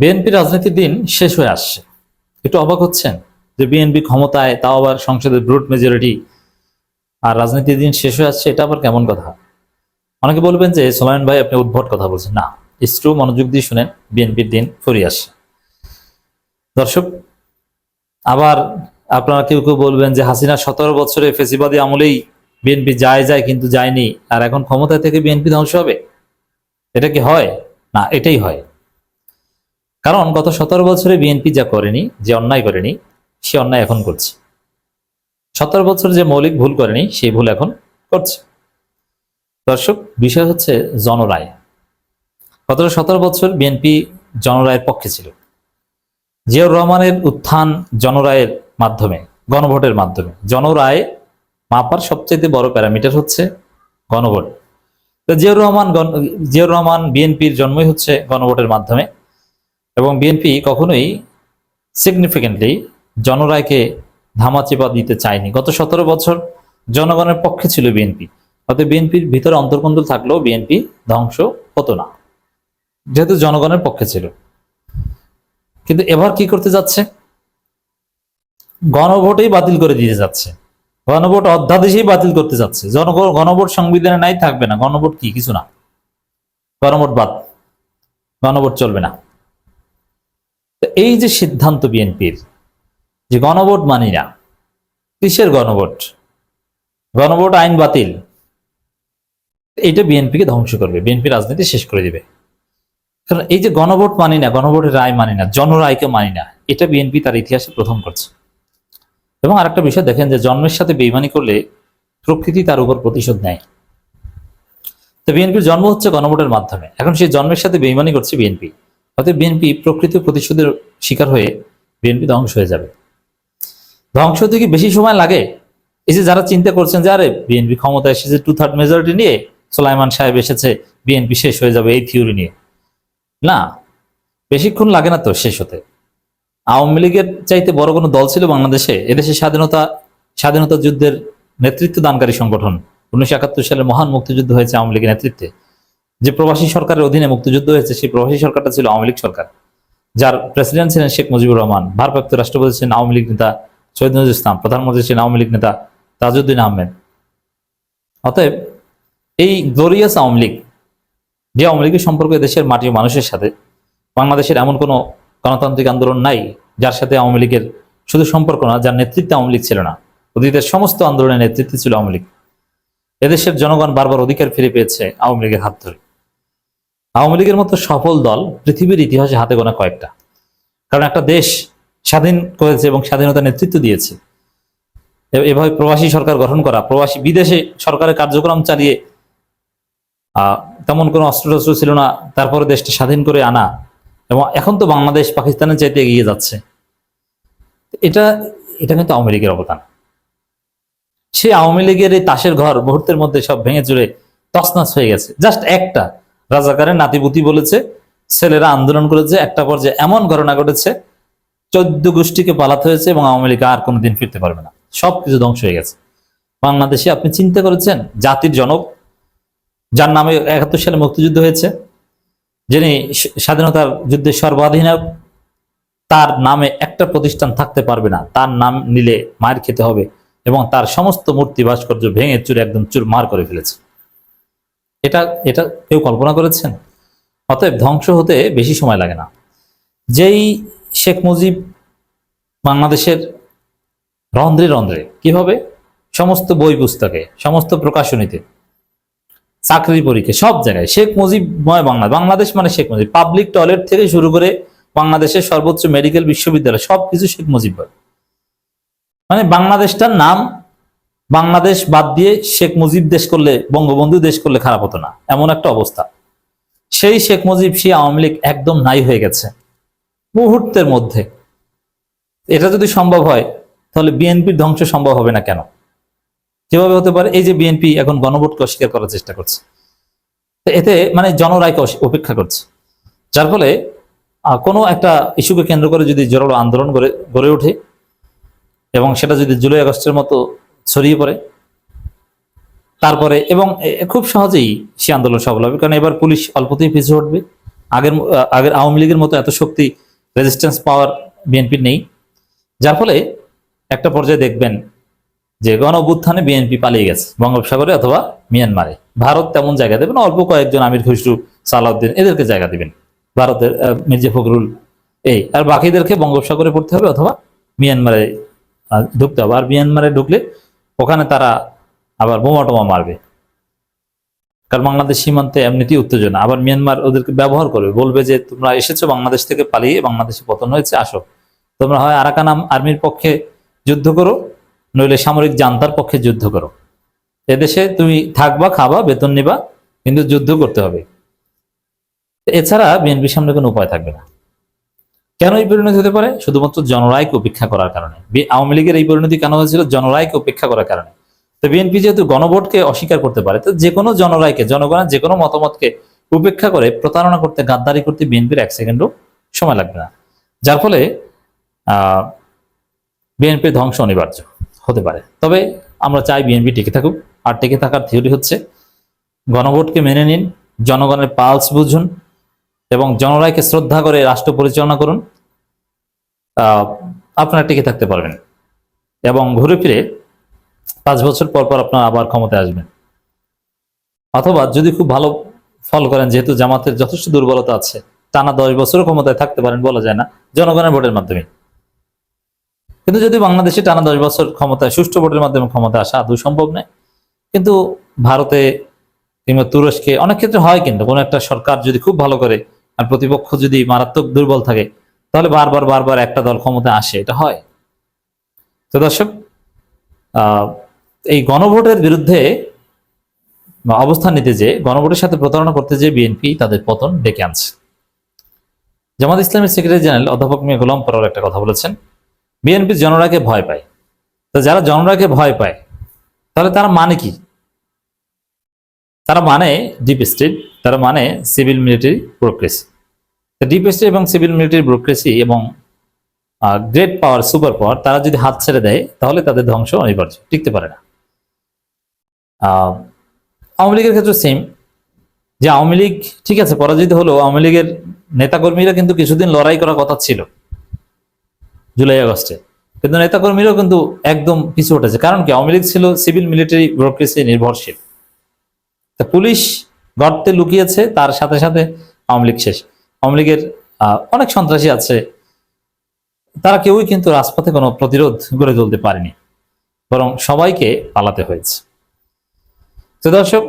BNP রাজনীতির দিন শেষ হয়ে আসছে। একটু অবাক হচ্ছেন যে বিএনপি ক্ষমতায়, তাও আবার সংসদের ব্রুট মেজরিটি, আর রাজনীতির দিন শেষ হয়ে আসছে, এটা আবার কেমন কথা? অনেকে বলবেন যে সোলায়মান ভাই আপনি উদ্ভট কথা বলছেন। না, ইস্ট্রু, মনোযোগ দিয়ে শুনেন, বিএনপির দিন ফুরিয়ে আসছে। দর্শক, আবার আপনারা কেউ কেউ বলবেন যে হাসিনা 17 বছরে ফেসিবাদী আমলেই বিএনপি যায় কিন্তু যায়নি, আর এখন ক্ষমতায় থেকে বিএনপি ধ্বংস হবে। এটা কি হয়? না, এটাই হয়। কারণ গত 17 বছরে বিএনপি যা করেনি, যে অন্যায় করেনি, সে অন্যায় এখন করছে। 17 বছর যে মৌলিক ভুল করেনি, সেই ভুল এখন করছে। দর্শক, বিষয় হচ্ছে জনরায়। গত 17 বছর বিএনপি জনরায়ের পক্ষে ছিল। জিয়াউর রহমানের উত্থান জনরায়ের মাধ্যমে, গণভোটের মাধ্যমে। জনরায় মাপার সবচেয়ে বড় প্যারামিটার হচ্ছে গণভোট। তো জিয়াউর রহমান বিএনপির জন্মই হচ্ছে গণভোটের মাধ্যমে, এবং বিএনপি কখনোই সিগনিফিকেন্টলি জনরায়কে ধামাচাপা দিতে চায়নি। গত 17 বছর জনগণের পক্ষে ছিল বিএনপি, অর্থাৎ বিএনপির ভিতরে অন্তর্কন্দল থাকলেও বিএনপি ধ্বংস হতো না, যেহেতু জনগণের পক্ষে ছিল। কিন্তু এবার কি করতে যাচ্ছে? গণভোটেই বাতিল করে দিতে যাচ্ছে। গণভোট অধ্যাদেশেই বাতিল করতে যাচ্ছে। গণভোট সংবিধানে নাই, থাকবে না। গণভোট কি? কিছু না। গণভোট বাদ, গণভোট চলবে না। এই যে সিদ্ধান্ত বিএনপির, যে গণভোট মানি না, কিসের গণভোট? গণভোট আইন বাতিল। এটা বিএনপিকে ধ্বংস করবে, বিএনপি রাজনীতি শেষ করে দিবে। কারণ এই যে গণভোট মানি না, গণভোটের রায় মানি না, জনরায়কে মানি না, এটা বিএনপি তার ইতিহাসে প্রথম করছে। এবং আরেকটা বিষয় দেখেন, যে জন্মের সাথে বেইমানি করলে প্রকৃতি তার উপর প্রতিশোধ নেয়। তো বিএনপির জন্ম হচ্ছে গণভোটের মাধ্যমে, এখন সেই জন্মের সাথে বেইমানি করছে বিএনপি, অর্থাৎ বিএনপি প্রকৃত প্রতিশোধের শিকার হয়ে বিএনপি ধ্বংস হয়ে যাবে। ধ্বংস হতে কি বেশি সময় লাগে? এই যে যারা চিন্তা করছেন যে আরে বিএনপি ক্ষমতায় এসেছে 2/3 মেজরিটি নিয়ে, সোলায়মান সাহেব এসেছে, বিএনপি শেষ হয়ে যাবে, এই থিওরি নিয়ে, না, বেশিক্ষণ লাগে না তো শেষ হতে। আওয়ামী লীগের চাইতে বড় কোনো দল ছিল বাংলাদেশে? এদেশে স্বাধীনতা যুদ্ধের নেতৃত্ব দানকারী সংগঠন, 1971 সালে মহান মুক্তিযুদ্ধ হয়েছে আওয়ামী লীগের নেতৃত্বে। যে প্রবাসী সরকারের অধীনে মুক্তিযুদ্ধ হয়েছে, সেই প্রবাসী সরকারটা ছিল আওয়ামী লীগ সরকার, যার প্রেসিডেন্ট ছিলেন শেখ মুজিবুর রহমান, ভারপ্রাপ্ত রাষ্ট্রপতি ছিলেন আওয়ামী লীগ নেতা শহীদ নজরুল ইসলাম, প্রধানমন্ত্রী ছিলেন আওয়ামী লীগ নেতা তাজউদ্দিন আহমেদ। অতএব এই গ্লোরিয়াস আওয়ামী লীগ, যে আওয়ামী লীগের সম্পর্ক দেশের মাটি ও মানুষের সাথে, বাংলাদেশের এমন কোনো গণতান্ত্রিক আন্দোলন নাই যার সাথে আওয়ামী লীগের শুধু সম্পর্ক না, যার নেতৃত্বে আওয়ামী লীগ ছিল না। অতীতের সমস্ত আন্দোলনের নেতৃত্বে ছিল আওয়ামী লীগ। এদেশের জনগণ বারবার অধিকার ফিরে পেয়েছে আওয়ামী লীগের হাত ধরে। আওয়ামী লীগের মতো সফল দল পৃথিবীর ইতিহাসে হাতে গোনা কয়েকটা। কারণ একটা দেশ স্বাধীন করেছে এবং স্বাধীনতা নেতৃত্ব দিয়েছে। এভাবে প্রবাসী সরকার গঠন করা, প্রবাসী বিদেশে সরকারের কার্যক্রম চালিয়ে তেমন কোনো অস্ত্র ছিল না, তারপরে দেশটা স্বাধীন করে আনা, এবং এখন তো বাংলাদেশ পাকিস্তানের চাইতে এগিয়ে যাচ্ছে। এটা কিন্তু আওয়ামী লীগের অবদান। সে আওয়ামী লীগের এই তাসের ঘর মুহূর্তের মধ্যে সব ভেঙে চুরে তছনছ হয়ে গেছে। জাস্ট একটা রাজাকারের নাতিপুতি বলেছে, ছেলেরা আন্দোলন করেছে, একটা পর্যায়ে এমন ঘটনা ঘটেছে 14 গোষ্ঠীকে পালাতে হয়েছে, এবং আওয়ামী লীগ আর কোনোদিন ফিরতে পারবে না। সবকিছু ধ্বংস হয়ে গেছে। বাংলাদেশে আপনি চিন্তা করেছেন, জাতির জনক, যার নামে 71 সালে মুক্তিযুদ্ধ হয়েছে, যিনি স্বাধীনতার যুদ্ধের সর্বাধিনায়ক, তার নামে একটা প্রতিষ্ঠান থাকতে পারবে না, তার নাম নিলে মার খেতে হবে, এবং তার সমস্ত মূর্তি ভাস্কর্য ভেঙে চুরে একদম চুরমার করে ফেলেছে। এটা কেউ কল্পনা করেছেন? অতএব ধ্বংস হতে বেশি সময় লাগে না। যেই শেখ মুজিব বাংলাদেশের রন্ধ্রে রন্ধ্রে, কিভাবে সমস্ত বই পুস্তকে, সমস্ত প্রকাশনীতে, চাকরি পরীক্ষা, সব জায়গায় শেখ মুজিবময় বাংলাদেশ মানে শেখ মুজিব। পাবলিক টয়লেট থেকে শুরু করে বাংলাদেশের সর্বোচ্চ মেডিকেল বিশ্ববিদ্যালয়, সবকিছু শেখ মুজিব। মানে বাংলাদেশটার নাম বাংলাদেশ বাদ দিয়ে শেখ মুজিব দেশ করলে, বঙ্গবন্ধু দেশ করলে খারাপ হতো না, এমন একটা অবস্থা। সেই শেখ মুজিব, সেই আওয়ামী লীগ একদম নাই হয়ে গেছে মুহূর্তের মধ্যে। এটা যদি সম্ভব হয়, তাহলে বিএনপির ধ্বংস সম্ভব হবে না কেন? কিভাবে হতে পারে? এই যে বিএনপি এখন গণভোটকে অস্বীকার করার চেষ্টা করছে, এতে মানে জনরায়কে উপেক্ষা করছে, যার ফলে কোনো একটা ইস্যুকে কেন্দ্র করে যদি জোরালো আন্দোলন গড়ে ওঠে, এবং সেটা যদি জুলাই আগস্টের মতো ছড়িয়ে পড়ে, তারপরে এবং খুব সহজেই সে আন্দোলন সফল হবে। কারণ এবার পুলিশ অল্পতেই পিছু হটবে, আগের আওয়ামী লীগের মতো এত শক্তি রেজিস্ট্যান্স পাওয়ার বিএনপির নেই, যার ফলে একটা পর্যায়ে দেখবেন যে গণ অভ্যুত্থানে বিএনপি পালিয়ে গেছে বঙ্গোপসাগরে অথবা মিয়ানমারে। ভারত তেমন জায়গা দেবেন, অল্প কয়েকজন আমির খুসরু, সালাউদ্দিন এদেরকে জায়গা দিবেন, ভারতের মির্জা ফখরুল, আর বাকিদেরকে বঙ্গোপসাগরে পড়তে হবে অথবা মিয়ানমারে ঢুকতে হবে। আর মিয়ানমারে ঢুকলে ওখানে তারা আবার বোমা টোমা মারবে, কারণ বাংলাদেশ সীমান্তে এমনিতেই উত্তেজনা। আবার মিয়ানমার ওদেরকে ব্যবহার করবে, বলবে যে তোমরা এসেছো বাংলাদেশ থেকে পালিয়ে, বাংলাদেশে পতন হয়েছে, আসো তোমরা হয় আরাকান আর্মির পক্ষে যুদ্ধ করো, নইলে সামরিক জান্তার পক্ষে যুদ্ধ করো। এদেশে তুমি থাকবা, খাবা, বেতন নিবা, কিন্তু যুদ্ধ করতে হবে। এছাড়া বিএনপির সামনে কোনো উপায় থাকবে না। কেন এই পরিণতি হতে পারে? শুধুমাত্র জনরায়কে উপেক্ষা করার কারণে। আওয়ামী লীগের এই পরিণতি কেন হয়েছিল? জনরায়কে উপেক্ষা করার কারণে। তো বিএনপি যেহেতু গণভোটকে অস্বীকার করতে পারে, তো যে কোনো জনরায়কে, জনগণের যে কোনো মতামতকে উপেক্ষা করে প্রতারণা করতে, গাদ্দারি করতে বিএনপির এক সেকেন্ডও সময় লাগবে না। যার ফলে বিএনপির ধ্বংস অনিবার্য হতে পারে। তবে আমরা চাই বিএনপি টিকে থাকুক। আর টিকে থাকার থিওরি হচ্ছে গণভোটকে মেনে নিন, জনগণের পালস বুঝুন এবং জনরায়কে শ্রদ্ধা করে রাষ্ট্র পরিচালনা করুন। আপনারা টিকে থাকতে পারবেন এবং ঘুরে ফিরে 5 বছর পর পর আপনারা আবার ক্ষমতায় আসবেন। অথবা যদি খুব ভালো ফল করেন, যেহেতু জামাতের যথেষ্ট দুর্বলতা আছে, টানা 10 বছরও ক্ষমতায় থাকতে পারেন, বলা যায় না, জনগণের ভোটের মাধ্যমে। কিন্তু যদি বাংলাদেশে টানা 10 বছর ক্ষমতায় সুষ্ঠু ভোটের মাধ্যমে ক্ষমতায় আসা আদৌ সম্ভব নয়। কিন্তু ভারতে কিংবা তুরস্কে অনেক ক্ষেত্রে হয়, কিন্তু কোনো একটা সরকার যদি খুব ভালো করে আর প্রতিপক্ষ যদি মারাত্মক দুর্বল থাকে, তাহলে বারবার বারবার একটা দল ক্ষমতায় আসে, এটা হয়। তো দর্শক, এই গণভোটের বিরুদ্ধে অবস্থান নিতে যে, গণভোটের সাথে প্রতারণা করতে যে বিএনপি তাদের পতন ডেকে আনছে। জামাত ইসলামের সেক্রেটারি জেনারেল অধ্যাপক মিয়া গোলাম পরোয়ার একটা কথা বলেছেন, বিএনপি জনরাকে ভয় পায়। তো যারা জনরাকে ভয় পায়, তাহলে তারা মানে কি? তারা মানে ডিপ স্টেট, তারা মানে civil military bureaucracy. Deep state এবং সিভিল মিলিটারি ব্যুরোক্রেসি এবং গ্রেট পাওয়ার, সুপার পাওয়ার, তারা যদি হাত ছেড়ে দেয় তাহলে তাদের ধ্বংস অনিবার্য, টিকতে পারে না। আওয়ামী লীগের ক্ষেত্রে সেম, যে আওয়ামী লীগ ঠিক আছে পরাজিত হলো, আওয়ামী লীগের নেতাকর্মীরা কিন্তু কিছুদিন লড়াই করার কথা ছিল জুলাই আগস্টে, কিন্তু নেতাকর্মীরাও কিন্তু একদম পিছু উঠেছে। কারণ কি? আওয়ামী লীগ ছিল সিভিল মিলিটারি ব্যুরোক্রেসি নির্ভরশীল। পুলিশ গর্তে লুকিয়েছে, তার সাথে সাথে আওয়ামী লীগ শেষ। আওয়ামী লীগের অনেক সন্ত্রাসী আছে, তারা কেউই কিন্তু রাজপথে কোনো প্রতিরোধ গড়ে তুলতে পারেনি, বরং সবাইকে পালাতে হয়েছে। তো দর্শক,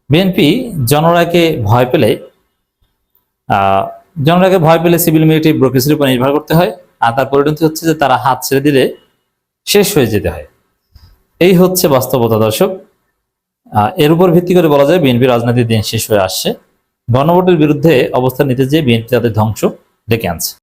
বিএনপি জনরায়কে ভয় পেলে সিভিল মিলিটারি ব্যুরোক্রেসির উপর নির্ভর করতে হয়, আর তার পরিণতি হচ্ছে যে তারা হাত ছেড়ে দিলে শেষ হয়ে যেতে হয়। এই হচ্ছে বাস্তবতা দর্শক। এর উপর ভিত্তি করে বলা যায় বিএনপি রাজনীতির দিন শেষ হয়ে আসছে। গণভোটের বিরুদ্ধে অবস্থান নিতে যে বিএনপি তাদের ধ্বংস ডেকে আনছে।